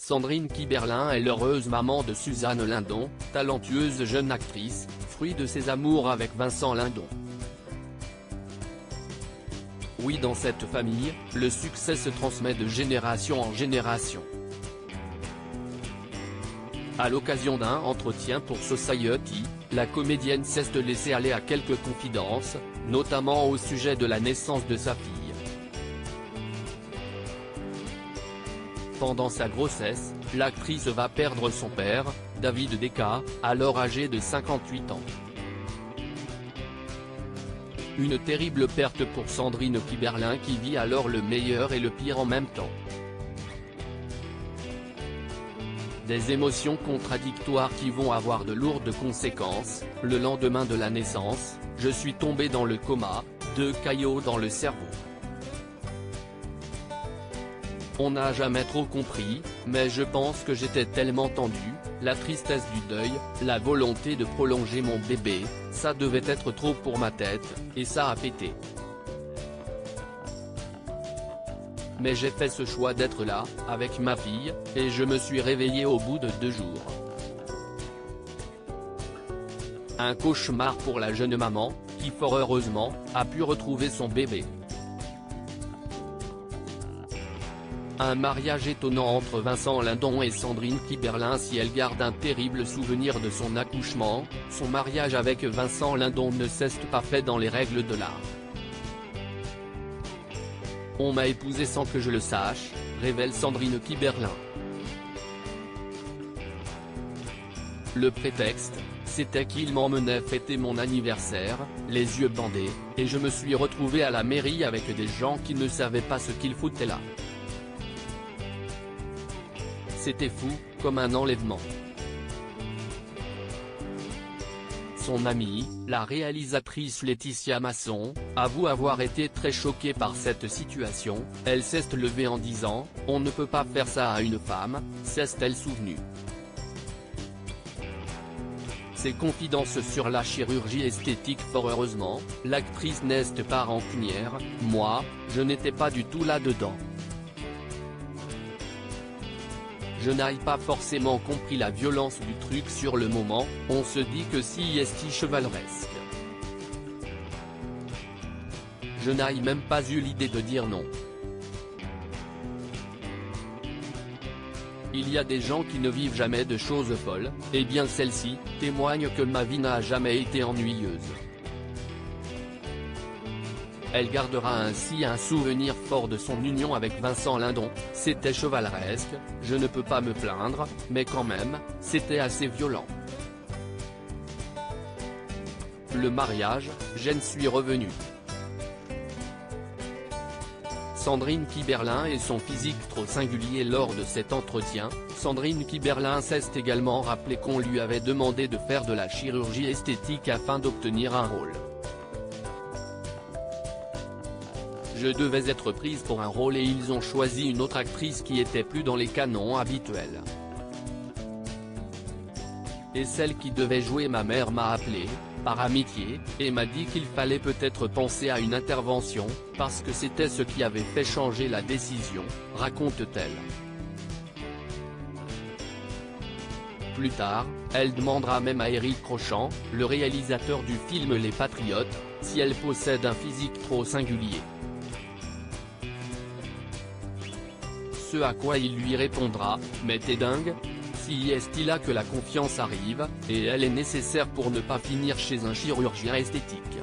Sandrine Kiberlin est l'heureuse maman de Suzanne Lindon, talentueuse jeune actrice, fruit de ses amours avec Vincent Lindon. Oui, dans cette famille, le succès se transmet de génération en génération. À l'occasion d'un entretien pour Society, la comédienne cesse de laisser aller à quelques confidences, notamment au sujet de la naissance de sa fille. Pendant sa grossesse, l'actrice va perdre son père, David Decca, alors âgé de 58 ans. Une terrible perte pour Sandrine Kiberlin qui vit alors le meilleur et le pire en même temps. Des émotions contradictoires qui vont avoir de lourdes conséquences. Le lendemain de la naissance, je suis tombé dans le coma, 2 caillots dans le cerveau. On n'a jamais trop compris, mais je pense que j'étais tellement tendu, la tristesse du deuil, la volonté de prolonger mon bébé, ça devait être trop pour ma tête, et ça a pété. Mais j'ai fait ce choix d'être là, avec ma fille, et je me suis réveillé au bout de 2 jours. Un cauchemar pour la jeune maman, qui fort heureusement, a pu retrouver son bébé. Un mariage étonnant entre Vincent Lindon et Sandrine Kiberlin. Si elle garde un terrible souvenir de son accouchement, son mariage avec Vincent Lindon ne s'est pas fait dans les règles de l'art. On m'a épousé sans que je le sache, révèle Sandrine Kiberlin. Le prétexte, c'était qu'il m'emmenait fêter mon anniversaire, les yeux bandés, et je me suis retrouvé à la mairie avec des gens qui ne savaient pas ce qu'ils foutaient là. C'était fou, comme un enlèvement. Son amie, la réalisatrice Laetitia Masson, avoue avoir été très choquée par cette situation. Elle s'est levée en disant « On ne peut pas faire ça à une femme », s'est-elle souvenue. Ses confidences sur la chirurgie esthétique. Fort heureusement, l'actrice n'est pas rancunière. « Moi, je n'étais pas du tout là-dedans. Je n'ai pas forcément compris la violence du truc sur le moment, on se dit que si est chevaleresque. Je n'ai même pas eu l'idée de dire non. Il y a des gens qui ne vivent jamais de choses folles, et bien celle-ci témoigne que ma vie n'a jamais été ennuyeuse. Elle gardera ainsi un souvenir fort de son union avec Vincent Lindon. C'était chevaleresque, je ne peux pas me plaindre, mais quand même, c'était assez violent. Le mariage, j'en suis revenu. Sandrine Kiberlin et son physique trop singulier. Lors de cet entretien, Sandrine Kiberlin s'est également rappelé qu'on lui avait demandé de faire de la chirurgie esthétique afin d'obtenir un rôle. Je devais être prise pour un rôle et ils ont choisi une autre actrice qui était plus dans les canons habituels. Et celle qui devait jouer ma mère m'a appelé, par amitié, et m'a dit qu'il fallait peut-être penser à une intervention, parce que c'était ce qui avait fait changer la décision, raconte-t-elle. Plus tard, elle demandera même à Éric Rochant, le réalisateur du film Les Patriotes, si elle possède un physique trop singulier. Ce à quoi il lui répondra « Mais t'es dingue ? Si est-il là que la confiance arrive, et elle est nécessaire pour ne pas finir chez un chirurgien esthétique.